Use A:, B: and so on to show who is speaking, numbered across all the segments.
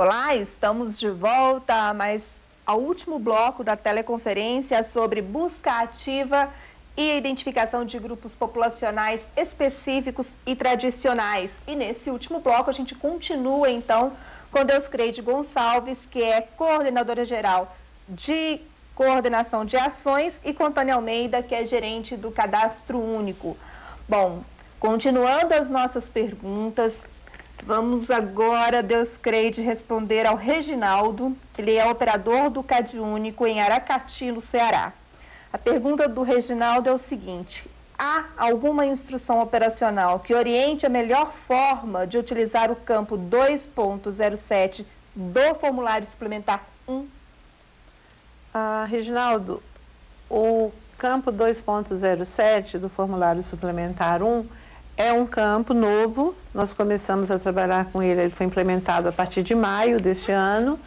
A: Olá, estamos de volta, mas ao último bloco da teleconferência sobre busca ativa e identificação de grupos populacionais específicos e tradicionais. E nesse último bloco a gente continua então com Deuscreide Gonçalves, que é coordenadora geral de coordenação de ações, e com Tânia Almeida, que é gerente do Cadastro Único. Bom, continuando as nossas perguntas, vamos agora, Deuscreide, responder ao Reginaldo. Ele é operador do CadÚnico em Aracati, no Ceará. A pergunta do Reginaldo é o seguinte: há alguma instrução operacional que oriente a melhor forma de utilizar o campo 2.07 do formulário suplementar 1?
B: Reginaldo, o campo 2.07 do formulário suplementar 1 é um campo novo. Nós começamos a trabalhar com ele, ele foi implementado a partir de maio deste ano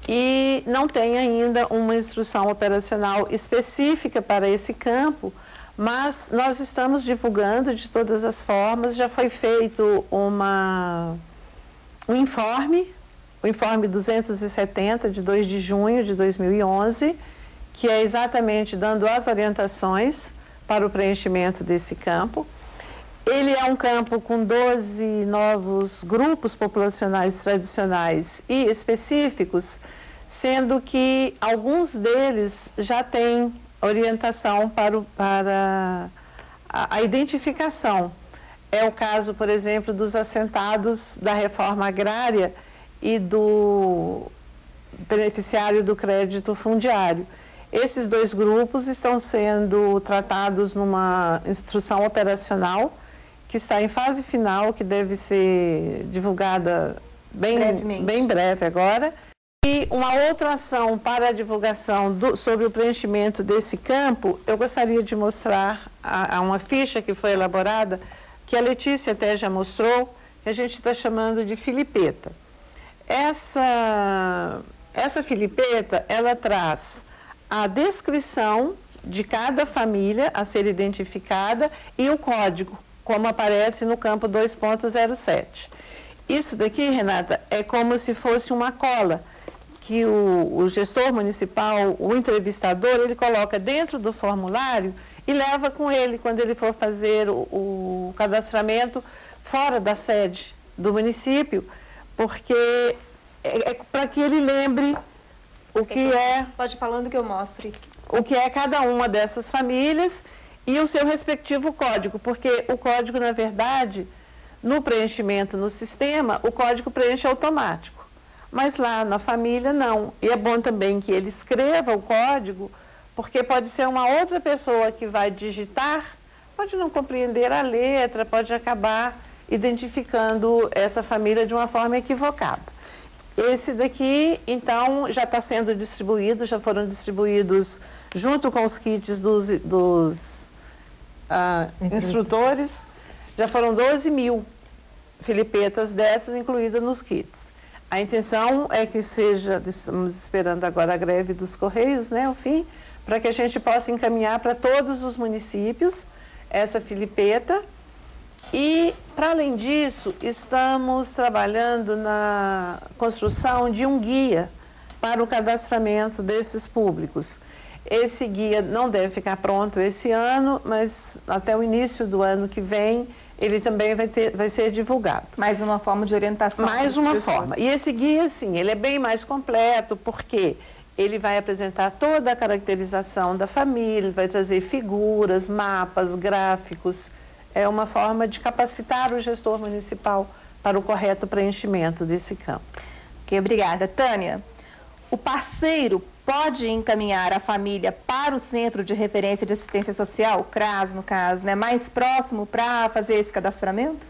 B: e não tem ainda uma instrução operacional específica para esse campo, mas nós estamos divulgando de todas as formas. Já foi feito um informe, o informe 270 de 2 de junho de 2011, que é exatamente dando as orientações para o preenchimento desse campo. Ele é um campo com 12 novos grupos populacionais tradicionais e específicos, sendo que alguns deles já têm orientação para a identificação. É o caso, por exemplo, dos assentados da reforma agrária e do beneficiário do crédito fundiário. Esses dois grupos estão sendo tratados numa instrução operacional que está em fase final, que deve ser divulgada bem breve agora. E uma outra ação para a divulgação sobre o preenchimento desse campo, eu gostaria de mostrar uma ficha que foi elaborada, que a Letícia até já mostrou, que a gente está chamando de filipeta. Essa filipeta, ela traz a descrição de cada família a ser identificada e o código, como aparece no campo 2.07. Isso daqui, Renata, é como se fosse uma cola que o gestor municipal, o entrevistador, ele coloca dentro do formulário e leva com ele quando ele for fazer o cadastramento fora da sede do município, porque é para que ele lembre o que é...
A: Pode ir falando que eu mostre.
B: O que é cada uma dessas famílias e o seu respectivo código, porque o código, na verdade, no preenchimento no sistema, o código preenche automático, mas lá na família não. E é bom também que ele escreva o código, porque pode ser uma outra pessoa que vai digitar, pode não compreender a letra, pode acabar identificando essa família de uma forma equivocada. Esse daqui, então, já está sendo distribuído, já foram distribuídos junto com os kits dos instrutores, já foram 12 mil filipetas dessas incluídas nos kits. A intenção é que seja, estamos esperando agora a greve dos Correios, né, o fim, para que a gente possa encaminhar para todos os municípios essa filipeta. E, para além disso, estamos trabalhando na construção de um guia para o cadastramento desses públicos. Esse guia não deve ficar pronto esse ano, mas até o início do ano que vem ele também vai ser divulgado.
A: Mais uma forma de orientação.
B: Mais uma forma. E esse guia, sim, ele é bem mais completo, porque ele vai apresentar toda a caracterização da família, vai trazer figuras, mapas, gráficos. É uma forma de capacitar o gestor municipal para o correto preenchimento desse campo.
A: Ok, obrigada. Tânia, o parceiro pode encaminhar a família para o Centro de Referência de Assistência Social, o CRAS, no caso, né, mais próximo para fazer esse cadastramento?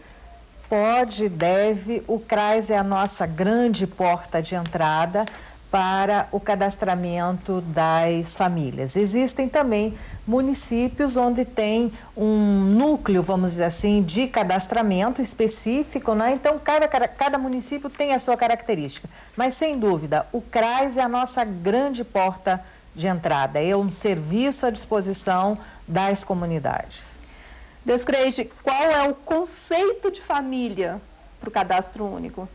C: Pode, deve. O CRAS é a nossa grande porta de entrada para o cadastramento das famílias. Existem também municípios onde tem um núcleo, vamos dizer assim, de cadastramento específico, né? Então, cada município tem a sua característica. Mas, sem dúvida, o CRAS é a nossa grande porta de entrada, é um serviço à disposição das comunidades.
A: Deuscreide, qual é o conceito de família para o Cadastro Único?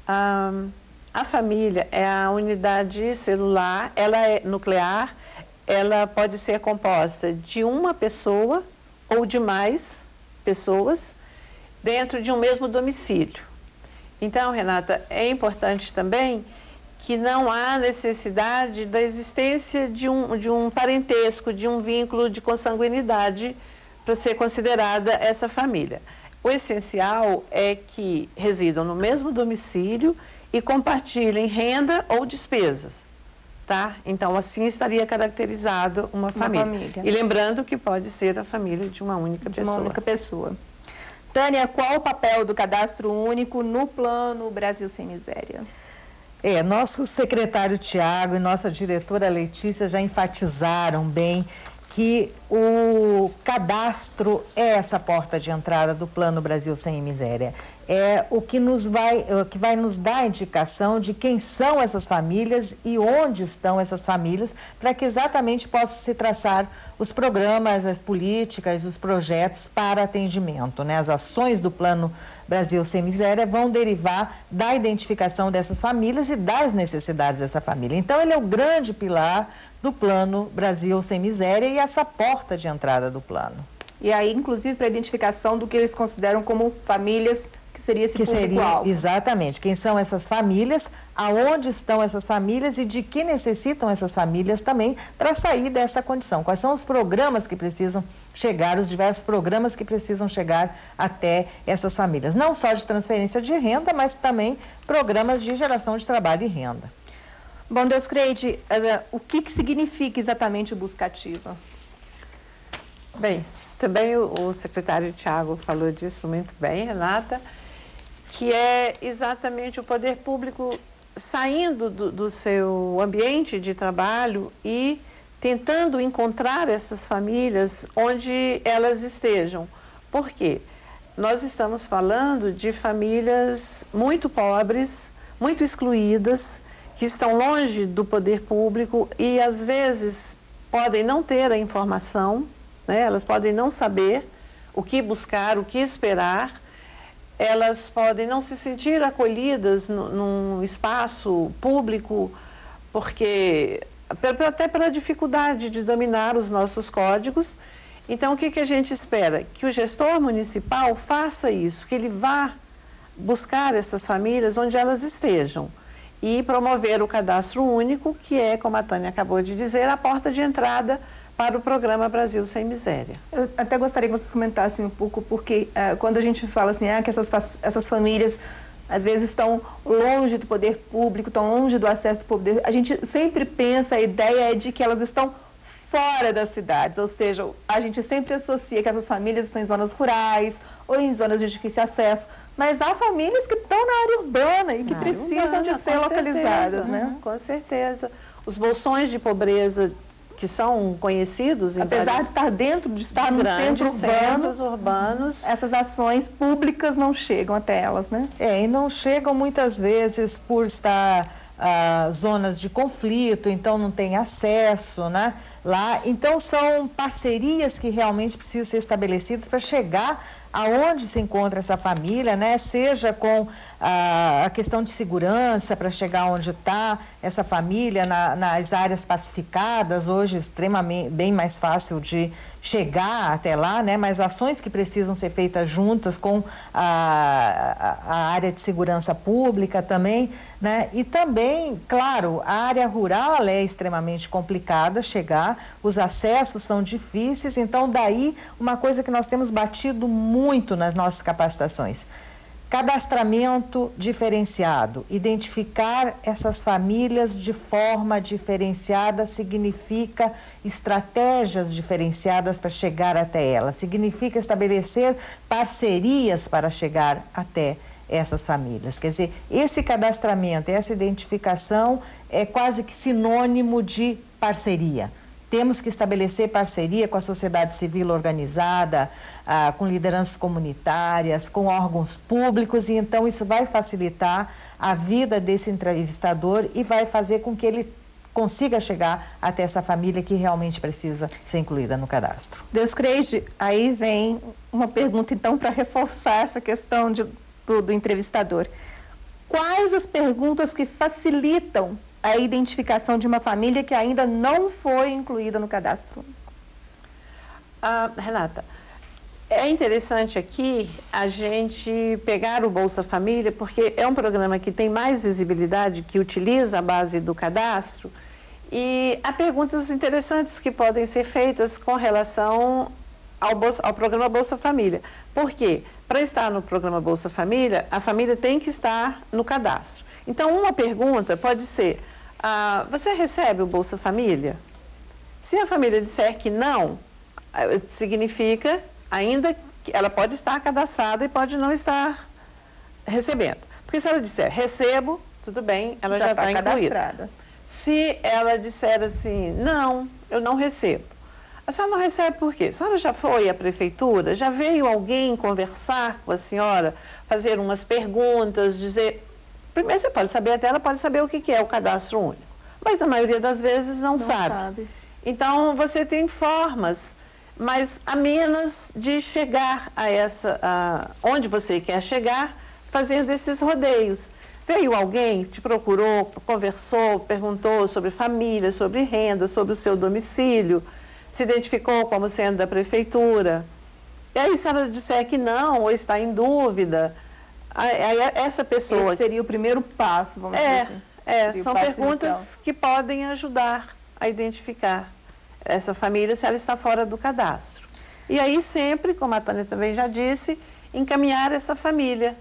B: A família é a unidade celular, ela é nuclear, ela pode ser composta de uma pessoa ou de mais pessoas dentro de um mesmo domicílio. Então, Renata, é importante também que não há necessidade da existência de um parentesco, de um vínculo de consanguinidade para ser considerada essa família. O essencial é que residam no mesmo domicílio e compartilhem renda ou despesas, tá? Então, assim estaria caracterizado uma família. E lembrando que pode ser a família de uma única pessoa.
A: Uma única pessoa. Tânia, qual o papel do cadastro único no Plano Brasil Sem Miséria?
C: Nosso secretário Tiago e nossa diretora Letícia já enfatizaram bem que o cadastro é essa porta de entrada do Plano Brasil Sem Miséria. É o que vai nos dar a indicação de quem são essas famílias e onde estão essas famílias, para que exatamente possam se traçar os programas, as políticas, os projetos para atendimento, né? As ações do Plano Brasil Sem Miséria vão derivar da identificação dessas famílias e das necessidades dessa família. Então, ele é o grande pilar do Plano Brasil Sem Miséria e essa porta de entrada do plano.
A: E aí, inclusive, para a identificação do que eles consideram como famílias, que seria esse público-alvo.
C: Exatamente. Quem são essas famílias, aonde estão essas famílias e de que necessitam essas famílias também para sair dessa condição. Quais são os programas que precisam chegar, os diversos programas que precisam chegar até essas famílias. Não só de transferência de renda, mas também programas de geração de trabalho e renda.
A: Bom, Deuscreide, o que significa exatamente o Busca Ativa?
B: Bem, também o secretário Tiago falou disso muito bem, Renata, que é exatamente o poder público saindo do seu ambiente de trabalho e tentando encontrar essas famílias onde elas estejam. Por quê? Nós estamos falando de famílias muito pobres, muito excluídas, que estão longe do poder público e, às vezes, podem não ter a informação, né? Elas podem não saber o que buscar, o que esperar, elas podem não se sentir acolhidas num espaço público, porque até pela dificuldade de dominar os nossos códigos. Então, o que a gente espera? Que o gestor municipal faça isso, que ele vá buscar essas famílias onde elas estejam e promover o cadastro único, que é, como a Tânia acabou de dizer, a porta de entrada para o programa Brasil Sem Miséria.
A: Eu até gostaria que vocês comentassem um pouco, porque quando a gente fala assim, que essas famílias às vezes estão longe do poder público, estão longe do acesso do poder, a gente sempre pensa, a ideia é de que elas estão fora das cidades, ou seja, a gente sempre associa que essas famílias estão em zonas rurais ou em zonas de difícil acesso, mas há famílias que estão na área urbana e que precisam de ser localizadas, né?
B: Com certeza. Os bolsões de pobreza que são conhecidos,
A: apesar de estar dentro, de estar no centros urbanos, essas ações públicas não chegam até elas, né?
C: E não chegam muitas vezes por estar zonas de conflito, então não tem acesso, né? Lá, então são parcerias que realmente precisam ser estabelecidas para chegar aonde se encontra essa família, né? Seja com a questão de segurança para chegar onde está essa família, nas áreas pacificadas, hoje extremamente bem mais fácil de chegar até lá, né? Mas ações que precisam ser feitas juntas com a área de segurança pública também, né? E também, claro, a área rural é extremamente complicada chegar, os acessos são difíceis, então daí uma coisa que nós temos batido muito nas nossas capacitações: cadastramento diferenciado. Identificar essas famílias de forma diferenciada significa estratégias diferenciadas para chegar até elas, significa estabelecer parcerias para chegar até essas famílias. Quer dizer, esse cadastramento, essa identificação é quase que sinônimo de parceria. Temos que estabelecer parceria com a sociedade civil organizada, com lideranças comunitárias, com órgãos públicos, e então isso vai facilitar a vida desse entrevistador e vai fazer com que ele consiga chegar até essa família que realmente precisa ser incluída no cadastro.
A: Deuscreide, aí vem uma pergunta então para reforçar essa questão do entrevistador. quais as perguntas que facilitam a identificação de uma família que ainda não foi incluída no cadastro único?
B: Renata, é interessante aqui a gente pegar o Bolsa Família, porque é um programa que tem mais visibilidade, que utiliza a base do cadastro, e há perguntas interessantes que podem ser feitas com relação ao programa Bolsa Família. Por quê? Para estar no programa Bolsa Família, a família tem que estar no cadastro. Então, uma pergunta pode ser, você recebe o Bolsa Família? Se a família disser que não, significa ainda que ela pode estar cadastrada e pode não estar recebendo. Porque se ela disser recebo, tudo bem, ela já está incluída. Se ela disser assim, não, eu não recebo. A senhora não recebe por quê? A senhora já foi à prefeitura? Já veio alguém conversar com a senhora, fazer umas perguntas, dizer... Primeiro você pode saber, até ela pode saber o que é o cadastro único. Mas na maioria das vezes não sabe. Então você tem formas mais amenas de chegar a onde você quer chegar, fazendo esses rodeios. Veio alguém, te procurou, conversou, perguntou sobre família, sobre renda, sobre o seu domicílio, se identificou como sendo da prefeitura. E aí, se ela disser que não, ou está em dúvida, aí essa pessoa...
A: Esse seria o primeiro passo, vamos dizer assim.
B: São perguntas que podem ajudar a identificar essa família se ela está fora do cadastro. E aí sempre, como a Tânia também já disse, encaminhar essa família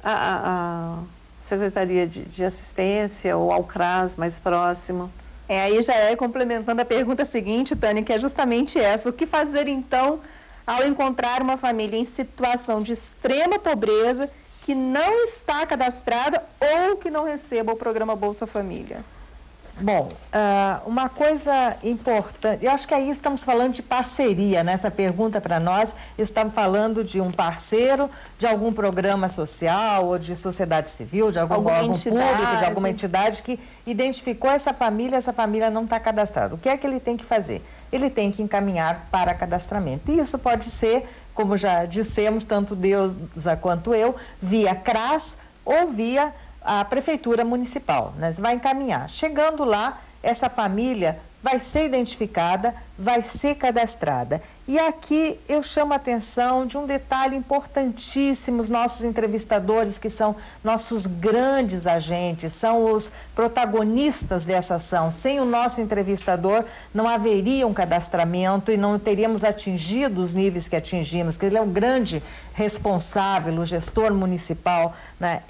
B: à Secretaria de Assistência ou ao CRAS mais próximo.
A: Aí já complementando a pergunta seguinte, Tânia, que é justamente essa. O que fazer então ao encontrar uma família em situação de extrema pobreza que não está cadastrada ou que não receba o programa Bolsa Família?
C: Bom, uma coisa importante, eu acho que aí estamos falando de parceria, nessa pergunta para nós, estamos falando de um parceiro, de algum programa social ou de sociedade civil, de algum órgão público, de alguma entidade que identificou essa família não está cadastrada. O que é que ele tem que fazer? Ele tem que encaminhar para cadastramento. E isso pode ser, como já dissemos, tanto Deusa quanto eu, via CRAS ou via a prefeitura municipal, né? Você vai encaminhar. Chegando lá, essa família vai ser identificada, vai ser cadastrada. E aqui eu chamo a atenção de um detalhe importantíssimo, os nossos entrevistadores, que são nossos grandes agentes, são os protagonistas dessa ação. Sem o nosso entrevistador, não haveria um cadastramento e não teríamos atingido os níveis que atingimos, que ele é o grande responsável, o gestor municipal, né?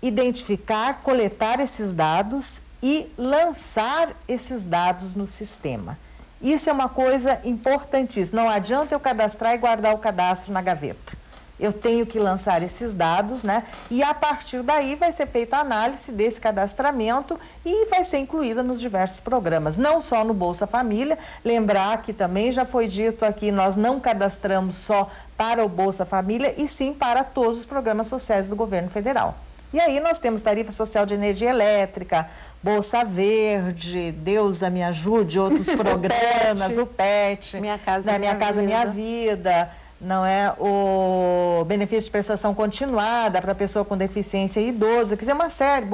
C: Identificar, coletar esses dados e lançar esses dados no sistema. Isso é uma coisa importantíssima. Não adianta eu cadastrar e guardar o cadastro na gaveta. Eu tenho que lançar esses dados, né? E a partir daí vai ser feita a análise desse cadastramento e vai ser incluída nos diversos programas, não só no Bolsa Família. Lembrar que também já foi dito aqui, nós não cadastramos só para o Bolsa Família e sim para todos os programas sociais do governo federal. E aí nós temos tarifa social de energia elétrica, Bolsa Verde, Deusa me ajude, outros programas, o PET,
B: Minha Casa
C: Minha Vida, não é? O benefício de prestação continuada para pessoa com deficiência e idoso, quer dizer, uma série,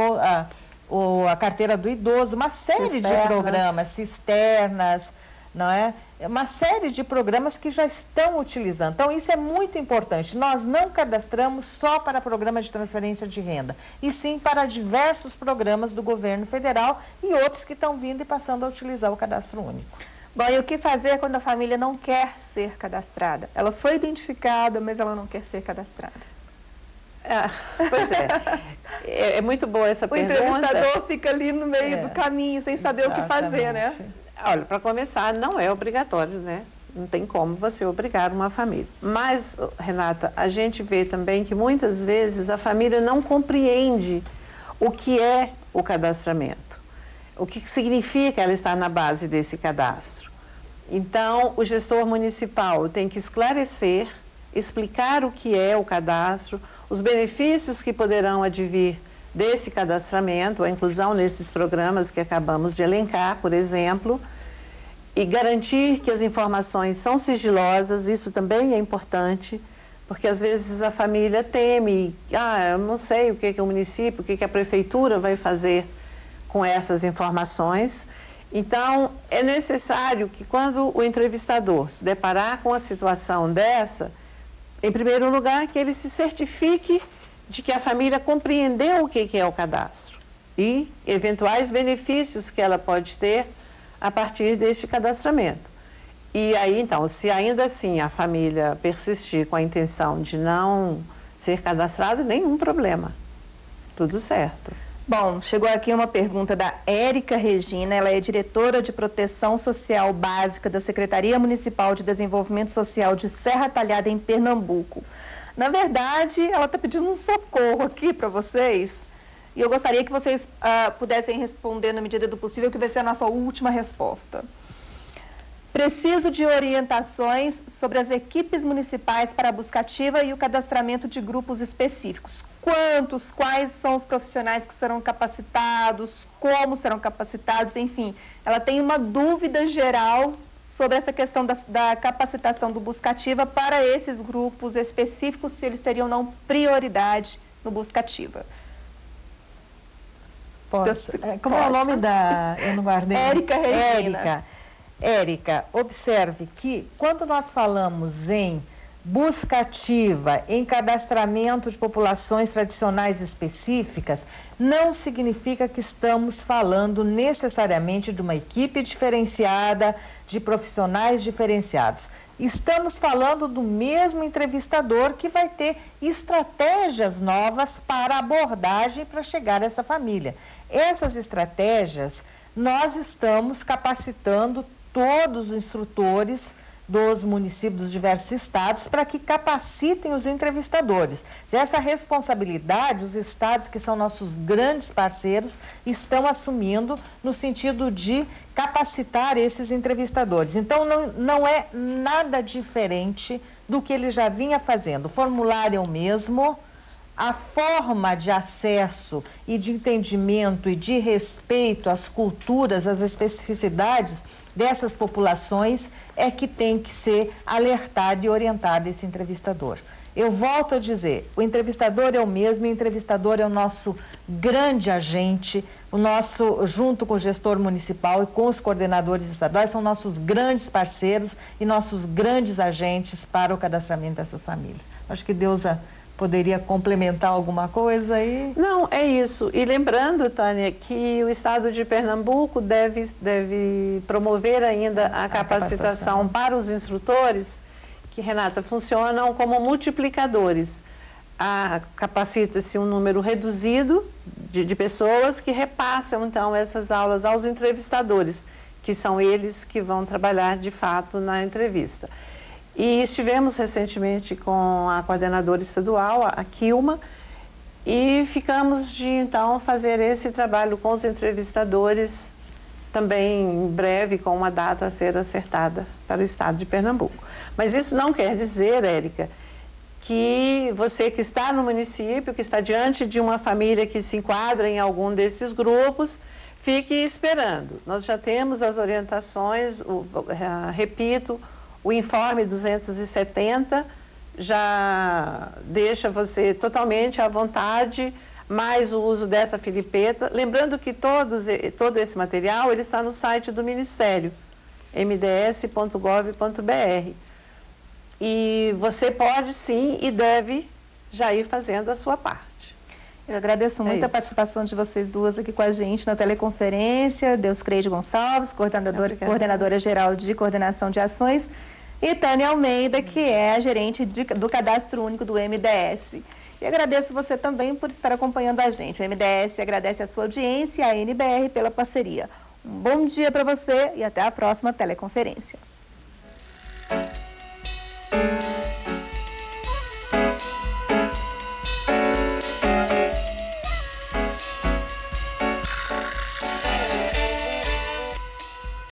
C: a carteira do idoso, uma série de programas, cisternas, não é? Uma série de programas que já estão utilizando. Então, isso é muito importante. Nós não cadastramos só para programas de transferência de renda, e sim para diversos programas do governo federal e outros que estão vindo e passando a utilizar o cadastro único.
A: Bom, e o que fazer quando a família não quer ser cadastrada? Ela foi identificada, mas ela não quer ser cadastrada.
B: Pois é muito boa essa pergunta.
A: O entrevistador fica ali no meio do caminho, sem saber o que fazer, né?
B: Olha, para começar, não é obrigatório, né? Não tem como você obrigar uma família. Mas, Renata, a gente vê também que muitas vezes a família não compreende o que é o cadastramento, o que significa ela estar na base desse cadastro. Então, o gestor municipal tem que esclarecer, explicar o que é o cadastro, os benefícios que poderão advir desse cadastramento, a inclusão nesses programas que acabamos de elencar, por exemplo, e garantir que as informações são sigilosas, isso também é importante, porque às vezes a família teme, eu não sei o que o município, o que a prefeitura vai fazer com essas informações. Então, é necessário que quando o entrevistador se deparar com a situação dessa, em primeiro lugar, que ele se certifique de que a família compreendeu o que é o cadastro e eventuais benefícios que ela pode ter a partir deste cadastramento. E aí, então, se ainda assim a família persistir com a intenção de não ser cadastrada, nenhum problema. Tudo certo.
A: Bom, chegou aqui uma pergunta da Érica Regina, ela é diretora de Proteção Social Básica da Secretaria Municipal de Desenvolvimento Social de Serra Talhada, em Pernambuco. Na verdade, ela está pedindo um socorro aqui para vocês, e eu gostaria que vocês pudessem responder na medida do possível, que vai ser a nossa última resposta. Preciso de orientações sobre as equipes municipais para a busca ativa e o cadastramento de grupos específicos. Quantos, quais são os profissionais que serão capacitados, como serão capacitados, enfim. Ela tem uma dúvida geral sobre essa questão da capacitação do busca ativa para esses grupos específicos, se eles teriam ou não prioridade no busca ativa.
C: Posso? Como é o nome da... Eu não guardei.
A: Érica Regina.
C: Érica, observe que quando nós falamos em busca ativa, em cadastramento de populações tradicionais específicas, não significa que estamos falando necessariamente de uma equipe diferenciada, de profissionais diferenciados. Estamos falando do mesmo entrevistador que vai ter estratégias novas para abordagem para chegar a essa família. Essas estratégias nós estamos capacitando todos os instrutores dos municípios dos diversos estados para que capacitem os entrevistadores. Essa responsabilidade, os estados que são nossos grandes parceiros estão assumindo no sentido de capacitar esses entrevistadores. Então, não é nada diferente do que ele já vinha fazendo. O formulário é o mesmo, a forma de acesso e de entendimento e de respeito às culturas, às especificidades dessas populações é que tem que ser alertado e orientado esse entrevistador. Eu volto a dizer, o entrevistador é o mesmo, o entrevistador é o nosso grande agente, junto com o gestor municipal e com os coordenadores estaduais, são nossos grandes parceiros e nossos grandes agentes para o cadastramento dessas famílias. Acho que Deusa poderia complementar alguma coisa aí?
B: Não, é isso. E lembrando, Tânia, que o Estado de Pernambuco deve promover ainda a capacitação para os instrutores, que, Renata, funcionam como multiplicadores. Capacita-se um número reduzido de pessoas que repassam, então, essas aulas aos entrevistadores, que são eles que vão trabalhar, de fato, na entrevista. E estivemos recentemente com a coordenadora estadual, a Quilma, e ficamos de, então, fazer esse trabalho com os entrevistadores, também em breve, com uma data a ser acertada para o estado de Pernambuco. Mas isso não quer dizer, Érica, que você que está no município, que está diante de uma família que se enquadra em algum desses grupos, fique esperando. Nós já temos as orientações, repito, o informe 270 já deixa você totalmente à vontade, mais o uso dessa filipeta. Lembrando que todo esse material ele está no site do Ministério, mds.gov.br. E você pode sim e deve já ir fazendo a sua parte.
A: Eu agradeço muito a participação de vocês duas aqui com a gente na teleconferência. Deuscreide Gonçalves, coordenadora geral de coordenação de ações, e Tânia Almeida, que é a gerente do Cadastro Único do MDS. E agradeço você também por estar acompanhando a gente. O MDS agradece a sua audiência e a NBR pela parceria. Um bom dia para você e até a próxima teleconferência.